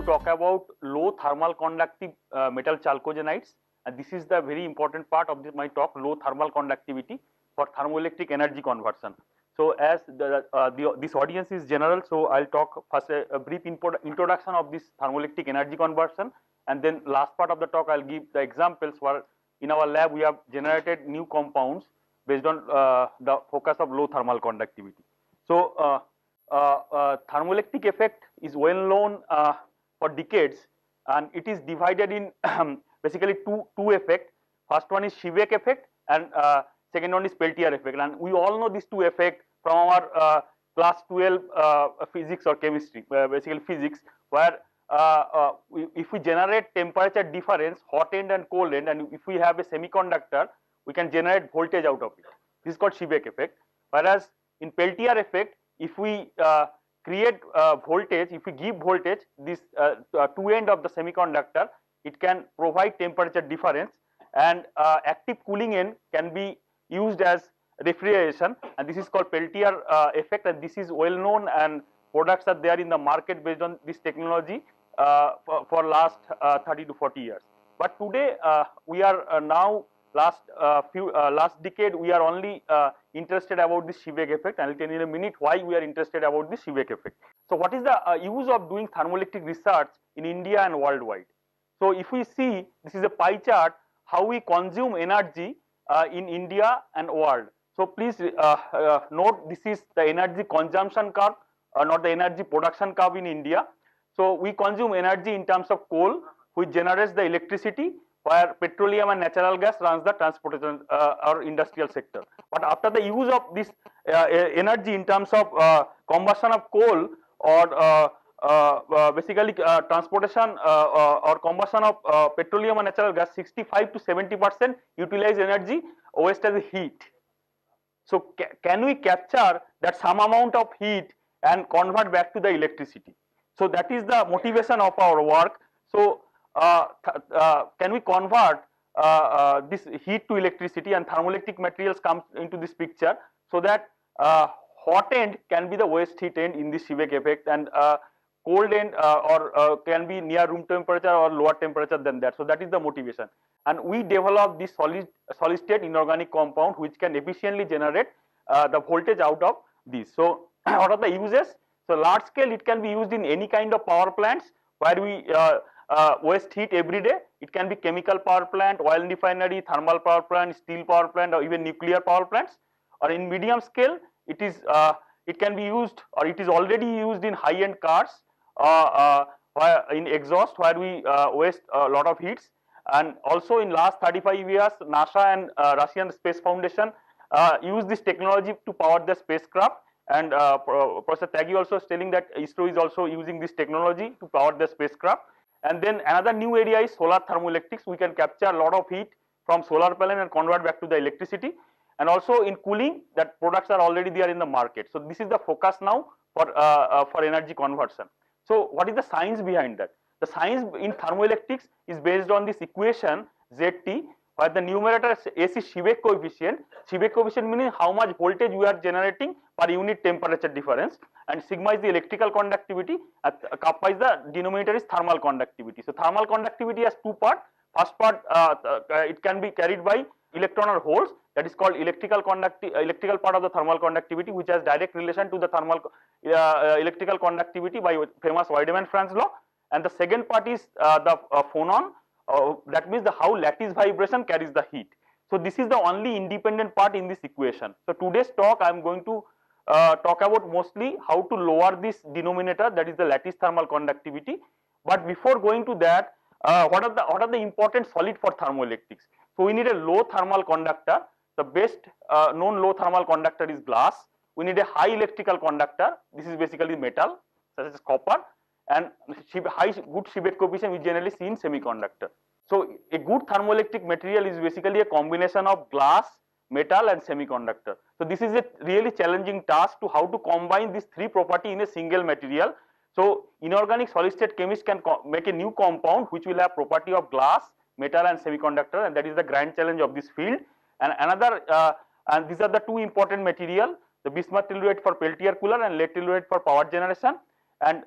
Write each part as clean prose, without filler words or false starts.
talk about low thermal conductive metal chalcogenides, and this is the very important part of my talk, low thermal conductivity for thermoelectric energy conversion. So as this audience is general, so I'll talk first a brief introduction of this thermoelectric energy conversion, and then last part of the talk I'll give the examples where in our lab we have generated new compounds based on the focus of low thermal conductivity. So thermoelectric effect is well known for decades, and it is divided in basically two effects. First one is Seebeck effect, and second one is Peltier effect, and we all know these two effects from our class 12 physics or chemistry, basically physics, where if we generate temperature difference, hot end and cold end, and if we have a semiconductor, we can generate voltage out of it. This is called Seebeck effect. Whereas in Peltier effect, if we create voltage, if we give voltage, this two end of the semiconductor, it can provide temperature difference, and active cooling end can be used as refrigeration, and this is called Peltier effect, and this is well known, and products are there in the market based on this technology for last 30 to 40 years. But today we are now last decade we are only interested about this Seebeck effect, and I'll tell you in a minute why we are interested about this Seebeck effect. So what is the use of doing thermoelectric research in India and worldwide? So if we see, this is a pie chart how we consume energy in India and world. So please note, this is the energy consumption curve, not the energy production curve in India. So we consume energy in terms of coal, which generates the electricity, where petroleum and natural gas runs the transportation or industrial sector. But after the use of this energy in terms of combustion of coal or basically transportation or combustion of petroleum and natural gas, 65 to 70% utilize energy waste as heat. So can we capture that some amount of heat and convert back to the electricity? So that is the motivation of our work. So can we convert this heat to electricity, and thermoelectric materials come into this picture, so that hot end can be the waste heat end in this Seebeck effect, and cold end or can be near room temperature or lower temperature than that. So that is the motivation, and we develop this solid state inorganic compound which can efficiently generate the voltage out of this. So what are the uses? So large scale, it can be used in any kind of power plants where we waste heat every day. It can be chemical power plant, oil refinery, thermal power plant, steel power plant, or even nuclear power plants. Or in medium scale, it is it can be used, or it is already used in high-end cars, where in exhaust, where we waste a lot of heats. And also in last 35 years, NASA and Russian Space Foundation use this technology to power the spacecraft. And Professor Tyagi also is telling that ISRO is also using this technology to power the spacecraft. And then another new area is solar thermoelectrics. We can capture a lot of heat from solar panel and convert back to the electricity. And also in cooling, that products are already there in the market. So this is the focus now for energy conversion. So what is the science behind that? The science in thermoelectrics is based on this equation ZT, where the numerator S is Seebeck coefficient. Seebeck coefficient meaning how much voltage we are generating per unit temperature difference, and sigma is the electrical conductivity, kappa is the denominator is thermal conductivity. So thermal conductivity has two parts. First part it can be carried by electron or holes, that is called electrical part of the thermal conductivity, which has direct relation to the thermal electrical conductivity by famous Wiedemann-Franz law. And the second part is the phonon. That means how lattice vibration carries the heat. So this is the only independent part in this equation. So today's talk I am going to talk about mostly how to lower this denominator, that is the lattice thermal conductivity. But before going to that, what are the important solid for thermoelectrics? So we need a low thermal conductor. The best known low thermal conductor is glass. We need a high electrical conductor. This is basically metal such as copper, and high good Seebeck coefficient we generally see in semiconductor. So a good thermoelectric material is basically a combination of glass, metal and semiconductor. So this is a really challenging task to how to combine these three property in a single material. So inorganic solid state chemist can make a new compound which will have property of glass, metal and semiconductor, and that is the grand challenge of this field. And another and these are the two important material, the bismuth telluride for Peltier cooler and lead telluride for power generation. And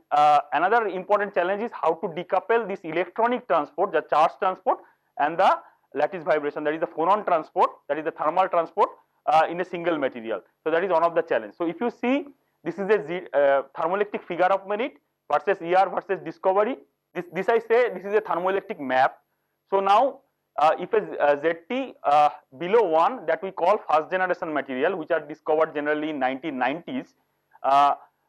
another important challenge is how to decouple this electronic transport, the charge transport, and the lattice vibration, that is the phonon transport, that is the thermal transport in a single material. So that is one of the challenge. So if you see, this is a thermoelectric figure of merit versus ER versus discovery. This I say this is a thermoelectric map. So now if a ZT below 1, that we call first generation material, which are discovered generally in 1990s,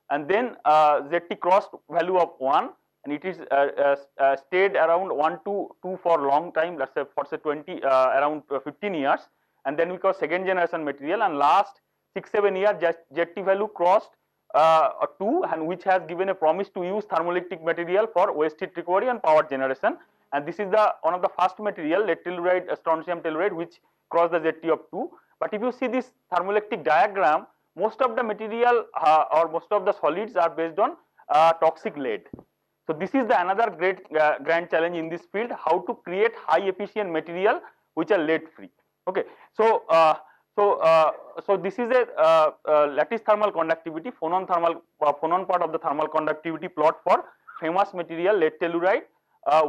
and then ZT crossed value of 1, and it is stayed around 1 to 2 for long time, let's say for say 20 around 15 years, and then we call second generation material, and last 6-7 years ZT value crossed 2, and which has given a promise to use thermoelectric material for waste heat recovery and power generation. And this is the one of the first material, lead telluride, strontium telluride, which crossed the ZT of 2. But if you see this thermoelectric diagram, most of the material or most of the solids are based on toxic lead. So this is the another great grand challenge in this field, how to create high efficient material which are lead free. Okay, so so this is a lattice thermal conductivity, phonon part of the thermal conductivity plot for famous material lead telluride.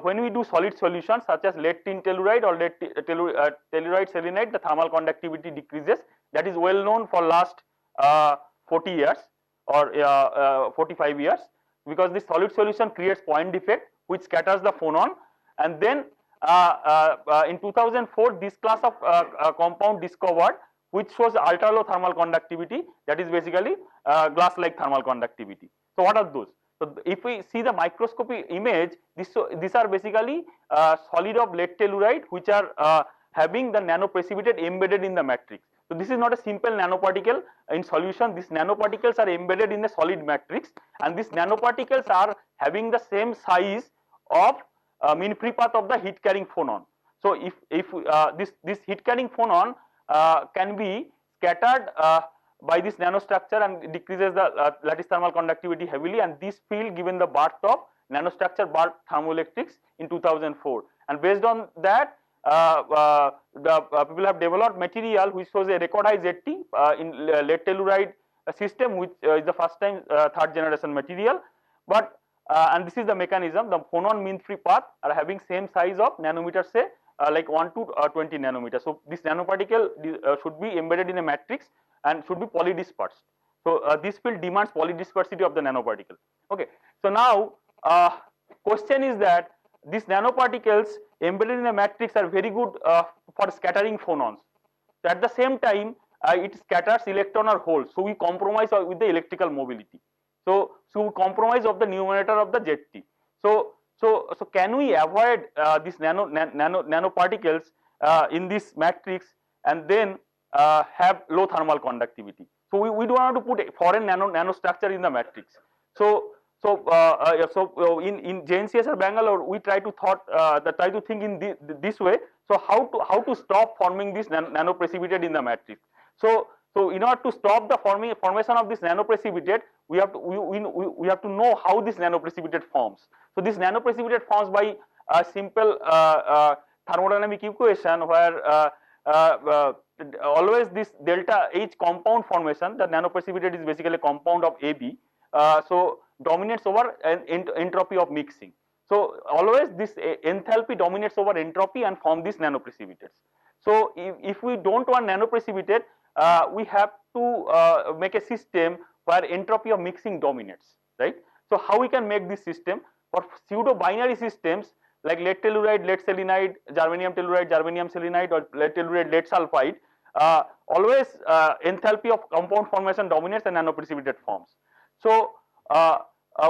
When we do solid solutions such as lead tin telluride or lead telluride selenide, the thermal conductivity decreases. That is well known for last 40 years or 45 years, because this solid solution creates point defect which scatters the phonon. And then in 2004, this class of compound discovered which shows ultra low thermal conductivity, that is basically glass like thermal conductivity. So what are those? So if we see the microscopy image, these are basically solid of lead telluride which are having the nanoprecipitate embedded in the matrix. So this is not a simple nanoparticle in solution. These nanoparticles are embedded in the solid matrix, and these nanoparticles are having the same size of mean free path of the heat carrying phonon. So if this heat carrying phonon can be scattered by this nanostructure and decreases the lattice thermal conductivity heavily, and this field given the birth of nanostructure birth thermoelectrics in 2004. And based on that, people have developed material which shows a record high ZT in lead telluride system, which is the first time third generation material. But and this is the mechanism. The phonon mean free path are having same size of nanometers, say like 1 to 20 nanometers. So this nanoparticle should be embedded in a matrix and should be polydispersed. So this field demands polydispersity of the nanoparticle. Okay. So now question is that these nanoparticles embedded in a matrix are very good for scattering phonons. So at the same time, it scatters electron or holes. So we compromise with the electrical mobility. So we compromise of the numerator of the ZT. So can we avoid these nanoparticles in this matrix and then have low thermal conductivity? So we don't want to put a foreign nanostructure in the matrix. So in JNCSR Bangalore, we try to think in this way. So how to stop forming this nanoprecipitate in the matrix? So in order to stop the formation of this nanoprecipitate, we have to know how this nanoprecipitate forms. So this nanoprecipitate forms by a simple thermodynamic equation where always this delta H compound formation, the nanoprecipitate is basically a compound of AB. So dominates over entropy of mixing. So always this enthalpy dominates over entropy and form these nanoprecipitates. So if we don't want nanoprecipitate, we have to make a system where entropy of mixing dominates, right? So how we can make this system? For pseudo binary systems like lead telluride, lead selenide, germanium telluride, germanium selenide, or lead telluride, lead sulfide, always enthalpy of compound formation dominates and nanoprecipitate forms. So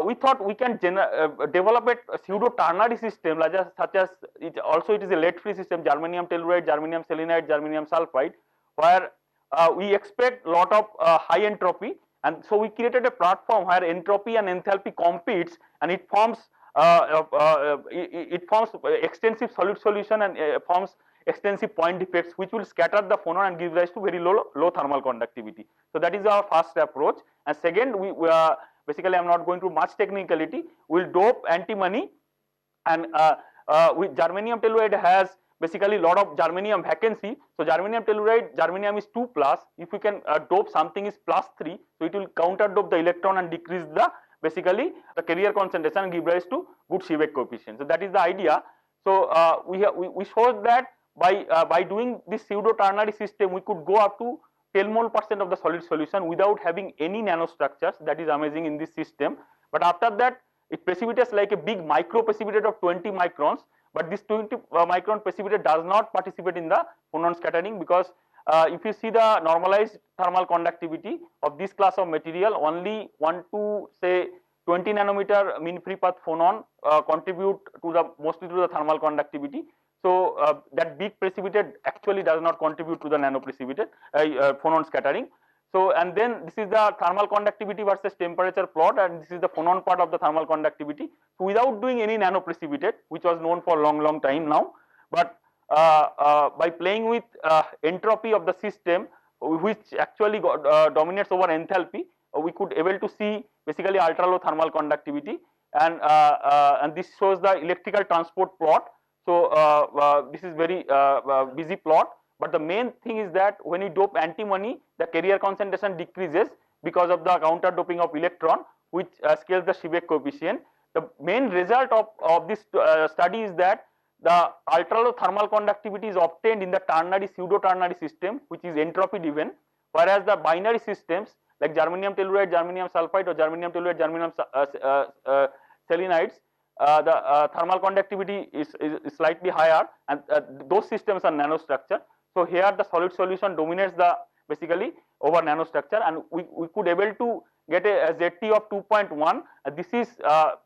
we thought we can develop a pseudo ternary system such as it is a lead free system, germanium telluride, germanium selenide, germanium sulfide, where we expect lot of high entropy, and so we created a platform where entropy and enthalpy competes, and it forms extensive solid solution and forms extensive point defects which will scatter the phonon and give rise to very low thermal conductivity. So that is our first approach. And second, we basically, I am not going to much technicality. We will dope antimony, and with germanium telluride has basically lot of germanium vacancy. So germanium telluride, germanium is 2+. If we can dope something is +3, so it will counter dope the electron and decrease the basically the carrier concentration give rise to good Seebeck coefficient. So that is the idea. So we showed that by doing this pseudo ternary system, we could go up to 10 mole% of the solid solution without having any nanostructures. That is amazing in this system. But after that, it precipitates like a big micro precipitate of 20 microns. But this 20 micron precipitate does not participate in the phonon scattering, because if you see the normalized thermal conductivity of this class of material, only 1 to say 20 nanometer mean free path phonon contribute to the mostly to the thermal conductivity. So that big precipitate actually does not contribute to the nano precipitate phonon scattering. So and then this is the thermal conductivity versus temperature plot, and this is the phonon part of the thermal conductivity. So without doing any nano precipitate, which was known for long time now, but by playing with entropy of the system, which actually dominates over enthalpy, we could able to see basically ultra low thermal conductivity, and this shows the electrical transport plot. So this is very busy plot. But the main thing is that when you dope antimony, the carrier concentration decreases because of the counter doping of electron, which scales the Seebeck coefficient. The main result of this study is that the ultra low thermal conductivity is obtained in the ternary pseudo ternary system, which is entropy driven, whereas the binary systems like germanium telluride, germanium sulfide, or germanium telluride, germanium selenides, the thermal conductivity is slightly higher, and those systems are nanostructure. So here the solid solution dominates the basically over nanostructure, and we could able to get a ZT of 2.1. This is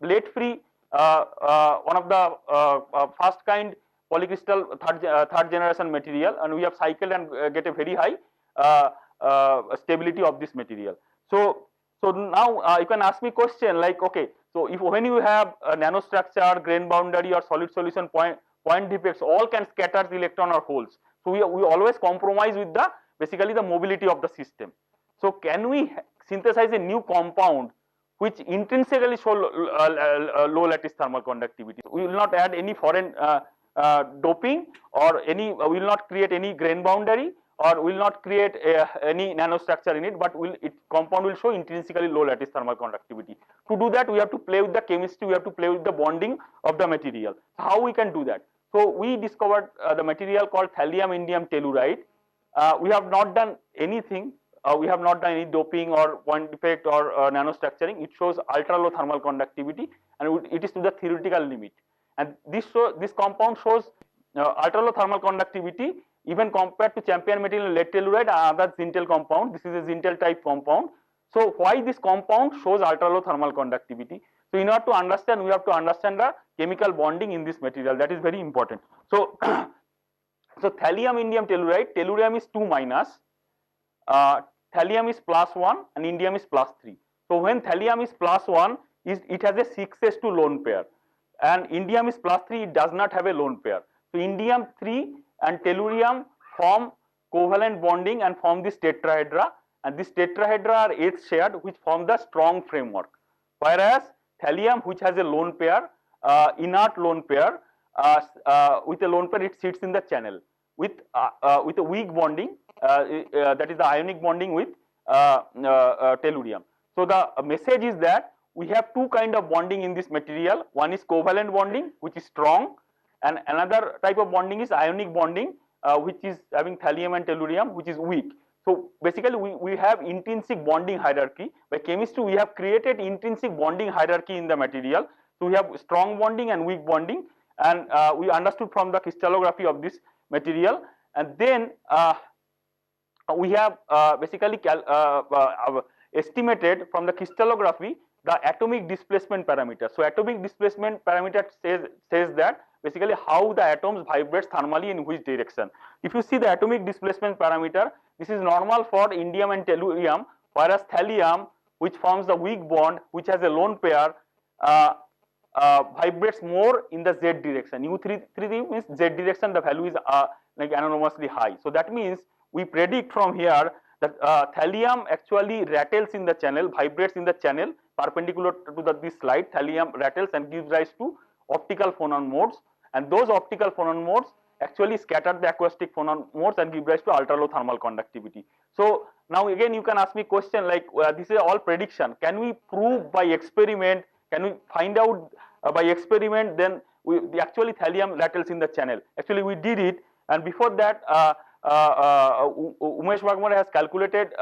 lead free, one of the first kind polycrystal third generation material, and we have cycled and get a very high stability of this material. So now you can ask me question like, okay, so if when you have a nanostructure, grain boundary, or solid solution point defects, all can scatter the electron or holes. So we always compromise with the basically the mobility of the system. So can we synthesize a new compound which intrinsically show low lattice thermal conductivity? We will not add any foreign doping, or any we will not create any grain boundary, or will not create any nanostructure in it, but compound will show intrinsically low lattice thermal conductivity. To do that, we have to play with the chemistry, we have to play with the bonding of the material. So how we can do that? So we discovered the material called thallium indium telluride. We have not done anything. We have not done any doping or point defect or nanostructuring. It shows ultra low thermal conductivity, and it is to the theoretical limit. And this compound shows ultra low thermal conductivity even compared to champion material lead telluride and other zintel compound. This is a zintel type compound. So why this compound shows ultra low thermal conductivity? So in order to understand, we have to understand the chemical bonding in this material. That is very important. So so thallium indium telluride, tellurium is 2 minus, thallium is +1, and indium is +3. So when thallium is +1, it has a 6s2 lone pair, and indium is +3, it does not have a lone pair. So indium 3 and tellurium form covalent bonding and form this tetrahedra, and this tetrahedra are H shared, which form the strong framework, whereas thallium, which has a lone pair, inert lone pair, with a lone pair, it sits in the channel with a weak bonding, that is the ionic bonding with tellurium. So the message is that we have two kind of bonding in this material. One is covalent bonding, which is strong, and another type of bonding is ionic bonding, which is having thallium and tellurium, which is weak. So basically we have intrinsic bonding hierarchy. By chemistry, we have created intrinsic bonding hierarchy in the material. So we have strong bonding and weak bonding, and we understood from the crystallography of this material. And then we have basically estimated from the crystallography the atomic displacement parameter. So atomic displacement parameter says that basically how the atoms vibrates thermally in which direction. If you see the atomic displacement parameter, this is normal for indium and tellurium, whereas thallium, which forms the weak bond, which has a lone pair, vibrates more in the z direction. U33 means z direction, the value is like enormously high. So that means we predict from here that thallium actually rattles in the channel, vibrates in the channel perpendicular to this slide. Thallium rattles and gives rise to optical phonon modes, and those optical phonon modes actually scatter the acoustic phonon modes and give rise to ultra low thermal conductivity. So now again you can ask me question like this is all prediction. Can we prove by experiment? Can we find out by experiment? Then the actually thallium rattles in the channel. Actually we did it, and before that Umesh Wagmar has calculated.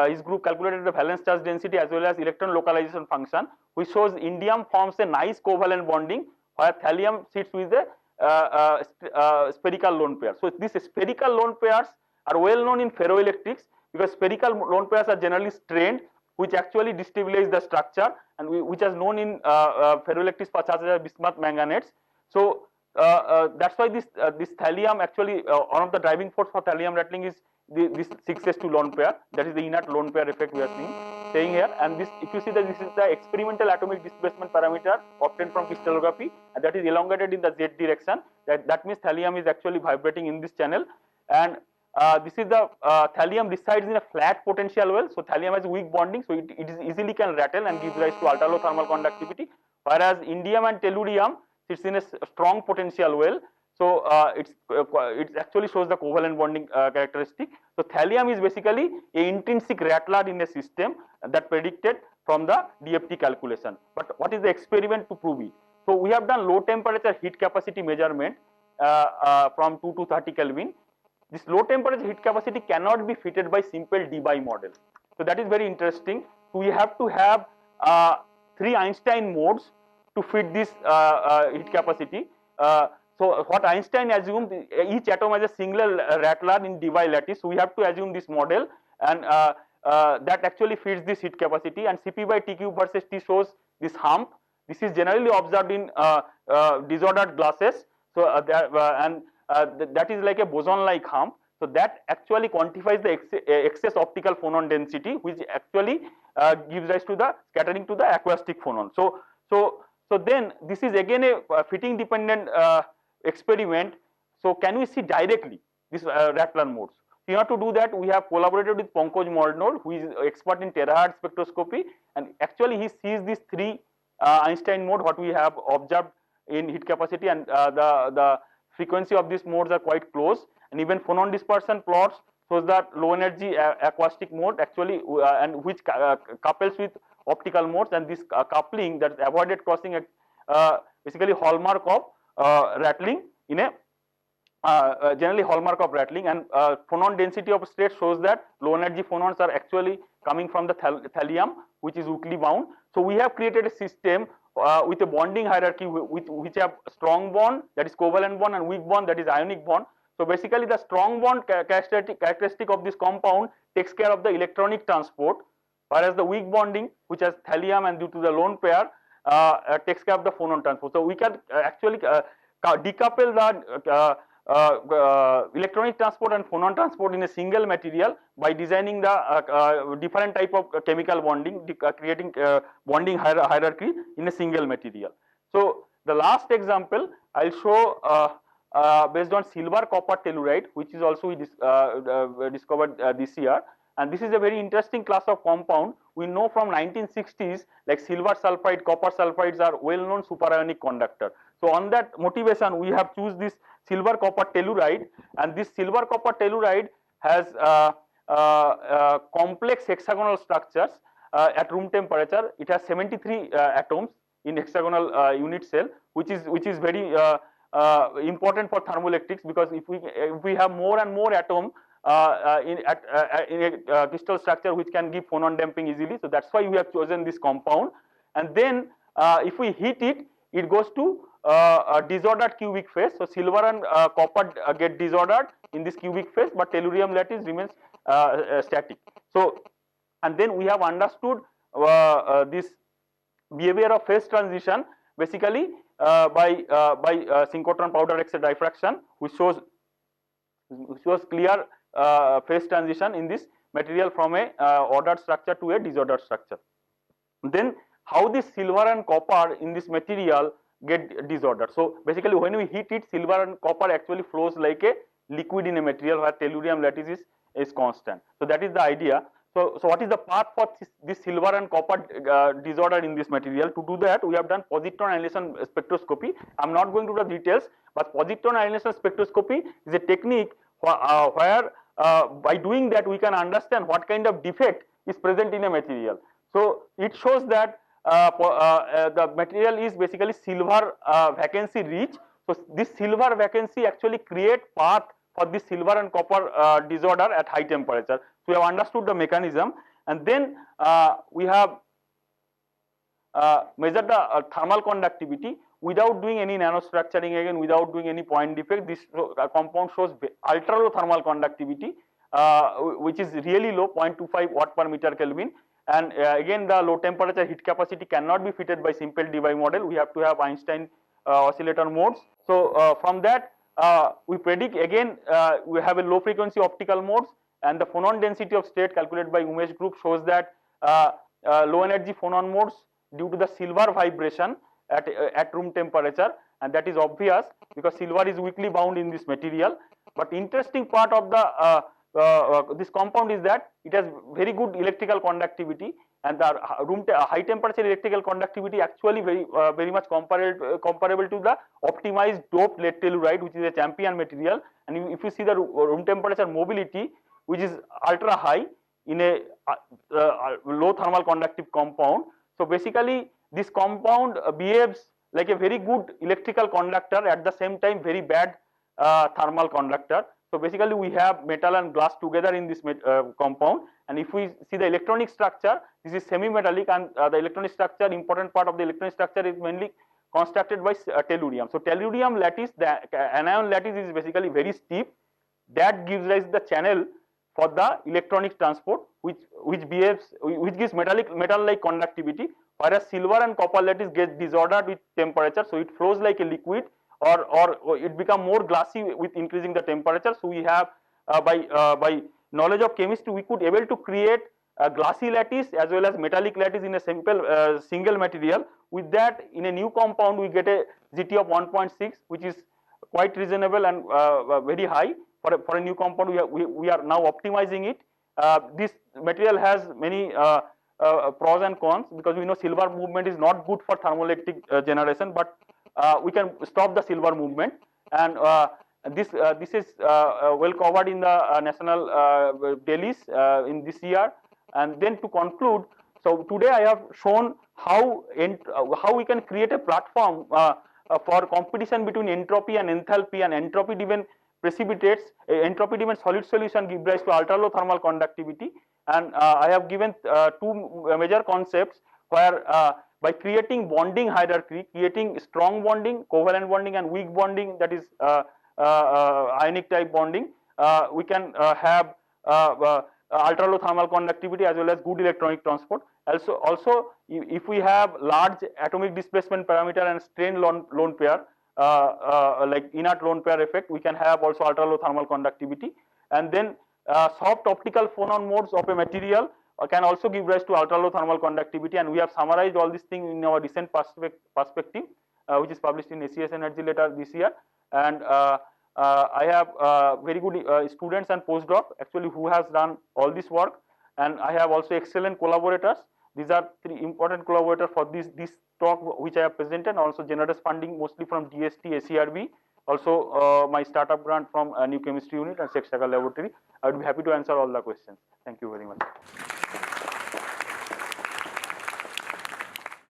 His group calculated the valence charge density as well as electron localization function, which shows indium forms a nice covalent bonding where thallium sits with a spherical lone pair. So these spherical lone pairs are well known in ferroelectrics because spherical lone pairs are generally strained, which actually destabilize the structure, and which is known in ferroelectrics such as bismuth manganetes. So that's why this thallium actually one of the driving force for thallium rattling is this 6s2 lone pair. That is the inert lone pair effect we are saying here. And this, if you see that this is the experimental atomic displacement parameter obtained from crystallography, and that is elongated in the z direction. That means thallium is actually vibrating in this channel. And this is the thallium resides in a flat potential well. So thallium has weak bonding, so it is easily can rattle and gives rise to ultra low thermal conductivity. Whereas indium and tellurium sits in a strong potential well. So it actually shows the covalent bonding characteristic. So thallium is basically a intrinsic rattler in a system that predicted from the DFT calculation. But what is the experiment to prove it? So we have done low temperature heat capacity measurement from 2 to 30 Kelvin. This low temperature heat capacity cannot be fitted by simple Debye model. So that is very interesting. So we have to have 3 Einstein modes to fit this heat capacity. So what Einstein assumed, each atom has a single rattler in Debye lattice. So we have to assume this model, and that actually fits this heat capacity. And Cp by T cube versus T shows this hump. This is generally observed in disordered glasses. So that is like a boson-like hump. So that actually quantifies the excess optical phonon density, which actually gives rise to the scattering to the acoustic phonon. So then this is again a fitting dependent experiment. So can we see directly this rattler modes? In order to do that, we have collaborated with Pankaj Molnor, who is expert in terahertz spectroscopy, and actually he sees these 3 Einstein mode what we have observed in heat capacity, and the frequency of these modes are quite close, and even phonon dispersion plots shows that low energy acoustic mode actually and which couples with optical modes, and this coupling, that avoided crossing basically hallmark of rattling in a generally hallmark of rattling. And phonon density of state shows that low energy phonons are actually coming from the thallium, which is weakly bound. So we have created a system with a bonding hierarchy which have strong bond, that is covalent bond, and weak bond, that is ionic bond. So basically the strong bond characteristic of this compound takes care of the electronic transport, whereas the weak bonding, which has thallium and due to the lone pair, takes care of the phonon transport. So we can actually decouple the electronic transport and phonon transport in a single material by designing the different type of chemical bonding, creating bonding hierarchy in a single material. So the last example I'll show based on silver copper telluride, which is also we discovered this year. And this is a very interesting class of compound. We know from 1960s, like silver sulfide, copper sulfides are well-known superionic conductor. So on that motivation, we have choose this silver copper telluride, and this silver copper telluride has complex hexagonal structures at room temperature. It has 73 atoms in hexagonal unit cell, which is very important for thermoelectrics, because if we have more and more atom in a crystal structure which can give phonon damping easily, so that's why we have chosen this compound. And then if we heat it, it goes to disordered cubic phase. So silver and copper get disordered in this cubic phase, but tellurium lattice remains static. So, and then we have understood this behavior of phase transition basically by synchrotron powder X-ray diffraction, which shows clear phase transition in this material from a ordered structure to a disordered structure. Then how this silver and copper in this material get disordered. So basically when we heat it, silver and copper actually flows like a liquid in a material where tellurium lattice is constant. So that is the idea. So what is the path for this silver and copper disorder in this material? To do that, we have done positron annihilation spectroscopy. I am not going to the details, but positron annihilation spectroscopy is a technique where by doing that we can understand what kind of defect is present in a material. So it shows that the material is basically silver vacancy rich. So this silver vacancy actually create path for this silver and copper disorder at high temperature. So we have understood the mechanism, and then we have measured the thermal conductivity without doing any nanostructuring, again without doing any point defect. This compound shows ultra low thermal conductivity, which is really low, 0.25 watt per meter Kelvin. And again the low temperature heat capacity cannot be fitted by simple Debye model. We have to have Einstein oscillator modes. So from that we predict, again we have a low frequency optical modes, and the phonon density of state calculated by Umesh group shows that low energy phonon modes due to the silver vibration at room temperature, and that is obvious because silver is weakly bound in this material. But interesting part of the this compound is that it has very good electrical conductivity, and the high temperature electrical conductivity actually very much comparable to the optimized doped lead telluride, which is a champion material. And if you see the room temperature mobility, which is ultra high in a low thermal conductive compound. So basically this compound behaves like a very good electrical conductor, at the same time very bad thermal conductor. So basically we have metal and glass together in this compound, and if we see the electronic structure, this is semi-metallic, and the electronic structure, important part of the electronic structure is mainly constructed by tellurium. So tellurium lattice, the anion lattice is basically very steep, that gives rise the channel for the electronic transport, which gives metal-like conductivity, whereas silver and copper lattice get disordered with temperature, so it flows like a liquid, or it become more glassy with increasing the temperature. So we have by knowledge of chemistry we could able to create a glassy lattice as well as metallic lattice in a simple single material. With that, in a new compound we get a GT of 1.6, which is quite reasonable and very high for a new compound. We are now optimizing it. This material has many pros and cons, because we know silver movement is not good for thermoelectric generation, but we can stop the silver movement, and this is well covered in the national dailies in this year. And then to conclude, so today I have shown how we can create a platform for competition between entropy and enthalpy, and entropy driven precipitates, entropy driven solid solution give rise to ultra low thermal conductivity. And I have given two major concepts where by creating bonding hierarchy, creating strong bonding, covalent bonding, and weak bonding, that is ionic type bonding, we can have ultra low thermal conductivity as well as good electronic transport. Also if we have large atomic displacement parameter and strain lone pair, like inert lone pair effect, we can have also ultra low thermal conductivity. And then soft optical phonon modes of a material can also give rise to ultra low thermal conductivity, and we have summarized all these things in our recent perspective, which is published in ACS Energy Letter this year. And I have very good students and postdoc actually who has done all this work, and I have also excellent collaborators. These are three important collaborators for this talk which I have presented. Also generous funding mostly from DST, ACRB, also my startup grant from New Chemistry Unit and Sex Laboratory. I would be happy to answer all the questions. Thank you very much.